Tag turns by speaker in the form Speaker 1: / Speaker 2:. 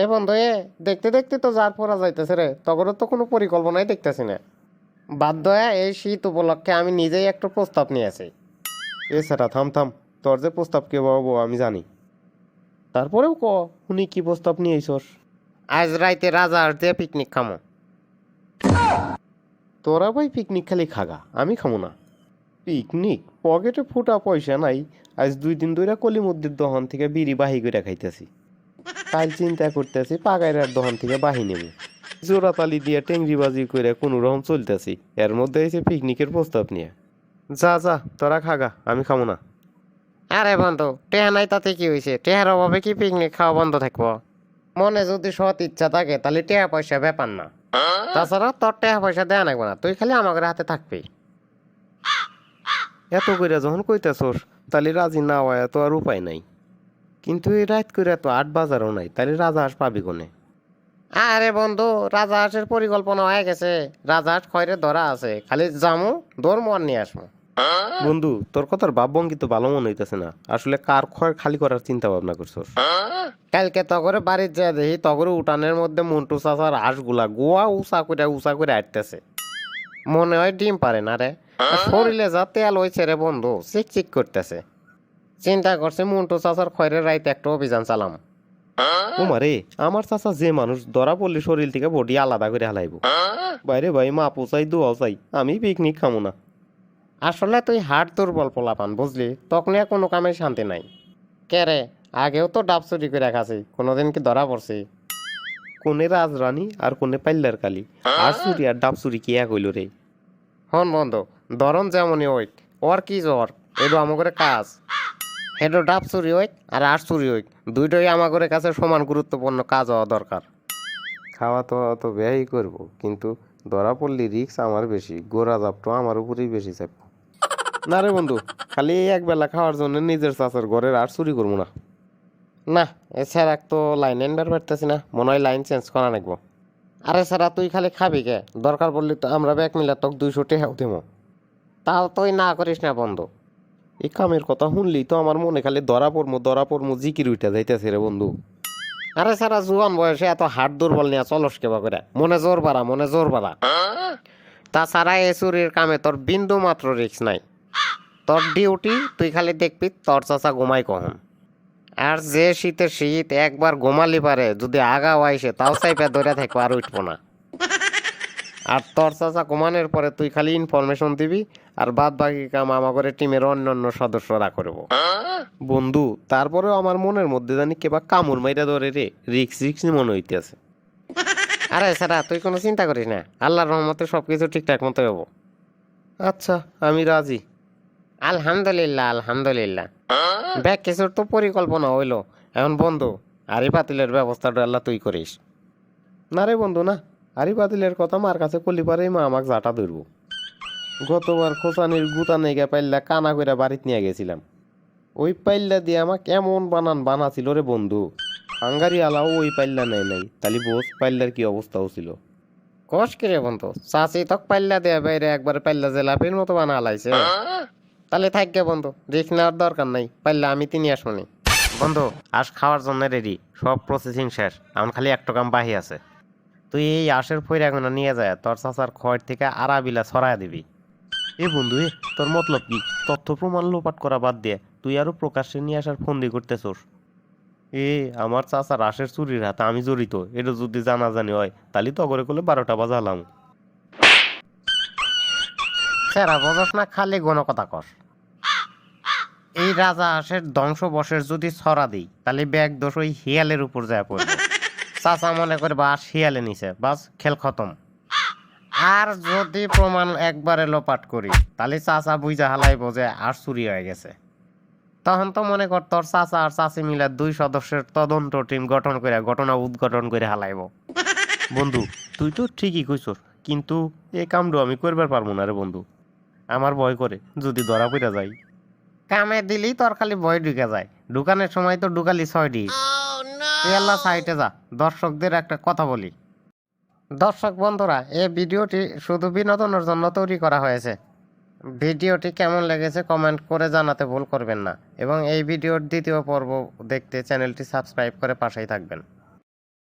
Speaker 1: এ বন্ধু দেখতে দেখতে তো যার পড়া যাইতেছে রে, তখন তো কোনো পরিকল্পনাই দেখতেছি না। বাধ্য হয়ে এই শীত উপলক্ষে আমি নিজেই একটা প্রস্তাব নিয়েছি।
Speaker 2: এছাড়া থাম থাম, তোর যে প্রস্তাব কে পাবো আমি জানি। তারপরেও উনি কি প্রস্তাব নিয়ে আইসস?
Speaker 1: আজ রাইতে রাজা আর দিয়ে পিকনিক খামো।
Speaker 2: তোরা ভাই পিকনিক খালি খাগা, আমি খামো না। পিকনিক? পকেটে ফুটা পয়সা নাই। আজ 2 দিন ধরে কলিমুদ্দির দহন থেকে বিড়ি বাহি করে খাইতেছি। কাল চিন্তা করতেছি পাগাইরার দহন থেকে বাহি নেব। জোড়াতালি দিয়ে টেংরিবাজি করে কোনো রকম চলতেছি, এর মধ্যে এসে পিকনিকের প্রস্তাব নিয়ে। যা যা তোরা খাগা, আমি খামো না।
Speaker 1: আরে বন্ধু, টেহা নাই তাতে কি হয়েছে? টেহার অভাবে কি পিকনিক খাওয়া বন্ধ থাকবো? মনে যদি সৎ ইচ্ছা থাকে তাহলে টেহা পয়সা ব্যাপার না। তাছাড়া তোর টেহা পয়সা দেয়া লাগবে না, তুই খালি আমাদের হাতে থাকবি।
Speaker 2: এত কইরা যখন কইতাছোস, তাহলে রাজি না হওয়া তো আর উপায় নাই। কিন্তু এই রাত কইরা তো 8 বাজারও নাই, তাহলে রাজা হাঁস পাবি কোনে?
Speaker 1: আরে বন্ধু, রাজাহাঁসের পরিকল্পনা হয়ে গেছে। রাজাহাঁস খয়রে ধরা আছে, খালি জামু ধর্ম আর নিয়ে আসবো।
Speaker 2: বন্ধু, তোর কথার ভাবভঙ্গি তো ভালো মনে হইতেছে না। আসলে কার খয় খালি করার চিন্তা ভাবনা করছস?
Speaker 1: কালকে তগরে বাড়ির যা দেখি তগরে উঠানের মধ্যে মন্টু চাচার হাঁসগুলা গোয়া উঁচা করে আটতেছে। মনে হয় ডিম পারে না রে, আর শরীরে যা তেল হয়েছে রে বন্ধু, চিক করতেছে। চিন্তা করছে মন্টু চাচার খয়রে রাইতে একটা অভিযান চালাম।
Speaker 2: ওমারে, আমার চাচা যে মানুষ ধরা পড়লে শরীর থেকে বডি আলাদা করে হালাইব। বাইরে ভাই মা পোচাই দোয়াও চাই, আমি পিকনিক খামো না।
Speaker 1: আসলে তুই হাড় দুর্বল পোলাপান বুঝলি, তখন আর কোনো কামে শান্তি নাই। কে রে, আগেও তো ডাব চুরি করে খাসি, কোনোদিন কি ধরা পড়ছি?
Speaker 2: কোনে রাজরানী আর কোনে পাল্লার কালি, আর চুরি আর ডাব চুরি কি এক হইল রে?
Speaker 1: হন বন্ধু, ধরন যেমনই হইক, ওর কি জ্বর, এডো আমাগরে কাজ। হেডো ডাব চুরি হইক আর আট চুরি হইক, দুইটাই আমাগরে কাছে সমান গুরুত্বপূর্ণ কাজ হওয়া দরকার।
Speaker 2: খাওয়া তো তো ব্যয়ই করবো, কিন্তু ধরা পড়লি রিক্স আমার বেশি, গোড়া জাপটো আমার উপরেই বেশি চাপ। না রে বন্ধু, খালি এই এক বেলা খাওয়ার জন্য নিজের চাচার ঘরের আর চুরি করবো না।
Speaker 1: না, এছাড়া তো লাইন এনবার পারতেছি না, মনে হয় লাইন চেঞ্জ করা লাগবো। আরে সারা তুই খালি খাবি কে? দরকার পড়লি তো আমরা ব্যাগ মিলা তোক 200 টাকাও দেবো। তাও তুই না করিস না বন্ধু।
Speaker 2: এই কামের কথা শুনলি তো আমার মনে খালি ধরা পড়মু জিকির উঠা যাইতেছে রে বন্ধু।
Speaker 1: আরে সারা জুয়ান বয়সে এত হাট দুর্বল নিয়ে চলস কেবা করে? মনে জোর বাড়া। তাছাড়া এ চুরির কামে তোর বিন্দু মাত্র রিক্স নাই। তোর ডিউটি তুই খালি দেখবি তোর চাচা ঘুমাই কখন। আর যে শীতের শীত একবার ঘুমালি পারে, যদি আগা আইসে তাও চাইপা ধরে থাকবো আর উঠবো না। আর তোর চাচা ঘুমানোর পরে তুই খালি ইনফরমেশন দিবি, আর বাদ বাকি কাম আমাদের টিমের অন্যান্য সদস্যরা করবো।
Speaker 2: বন্ধু, তারপরেও আমার মনের মধ্যে জানি কেবা কামড় মাইরা ধরে রে, রিক্স রিক্স মনে হইতেছে।
Speaker 1: আরে সারা তুই কোনো চিন্তা করিস না, আল্লাহর রহমতে সবকিছু ঠিকঠাক মতো হবো।
Speaker 2: আচ্ছা, আমি রাজি।
Speaker 1: আলহামদুলিল্লাহ। ব্যাগ কিছুর তো পরিকল্পনা হইলো, এখন বন্ধু আরি পাতিলের ব্যবস্থাটা আল্লাহ তুই করিস।
Speaker 2: না রে বন্ধু না, আরি বাতিলের কথা মার কাছে করলি পারেই মা আমাকে জাটা ধরবো। গতবার খোসানির গুতা নেগা পাইল্লা কানা কইরা বাড়িতে নিয়ে গেছিলাম। ওই পাইল্লা দিয়ে আমাকে এমন বানাছিল রে বন্ধু, হাঙ্গারি আলাও ওই পাইল্লা নেয় নাই, তাহলে বোস পাইল্লার কি অবস্থা হচ্ছিল।
Speaker 1: কষ কিরে বন্ধু, চাচি তক পাল্লা দেয়া বাইরে একবার পাল্লা জেলাপির মতো বানা লাইছে। তাহলে থাকবে বন্ধু, রিস্ক নেওয়ার দরকার নাই, পাল্লা আমি তিনি আসবনি। বন্ধু আজ খাওয়ার জন্য রেডি, সব প্রসেসিং শেষ, এখন খালি একটা কাম বাহি আছে। তুই এই আশের ফইরাগুনা নিয়ে যায় তোর চাচার খড় থেকে আরাবিলা ছড়ায় দিবি।
Speaker 2: এ বন্ধু, তোর মতলব কি? তথ্য প্রমাণ লোপাট করা বাদ দিয়ে তুই আরো প্রকাশ্যে নিয়ে আসার ফন্দি করতেছোস। আমার চাচা রাশের চুরির হাতে আমি জড়িত, এটা যদি জানাজানি হয় তাহলে তো করে করলে 12টা বাজালাম।
Speaker 1: সেরা বোঝস না, খালি গণ কথা কস। এই রাজা হাঁসের ধ্বংসবশের যদি ছড়া দিই, তাহলে ব্যাগ দোষ ওই হিয়ালের উপর যায় পড়বে। চাচা মনে করে বাস হিয়ালে নিছে, বাস খেল খতম। আর যদি প্রমাণ একবারে লোপাট করি, তাহলে চাচা বুঝা হালাই বোঝে আর চুরি হয়ে গেছে। তখন তো মনে কর তোর চাচা আর চাচি মিলে 2 সদস্যের তদন্ত টিম গঠন করে ঘটনা উদ্ঘাটন করে হালাইব।
Speaker 2: বন্ধু, তুই তো ঠিকই কইছস, কিন্তু এই কামটা আমি করবার পারবো না রে বন্ধু। আমার ভয় করে যদি ধরা পড়া যাই।
Speaker 1: কামে দিলি তোর খালি ভয় ঢুকে যায়, ঢুকানোর সময় তো ঢুকালি 6 ডিশ। তুই আল্লাহ সাইটে যা, দর্শকদের একটা কথা বলি। দর্শক বন্ধুরা, এই ভিডিওটি শুধু বিনোদনের জন্য তৈরি করা হয়েছে। ভিডিওটি কেমন লেগেছে কমেন্ট করে জানাতে ভুল করবেন না, এবং এই ভিডিওর দ্বিতীয় পর্ব দেখতে চ্যানেলটি সাবস্ক্রাইব করে পাশেই থাকবেন।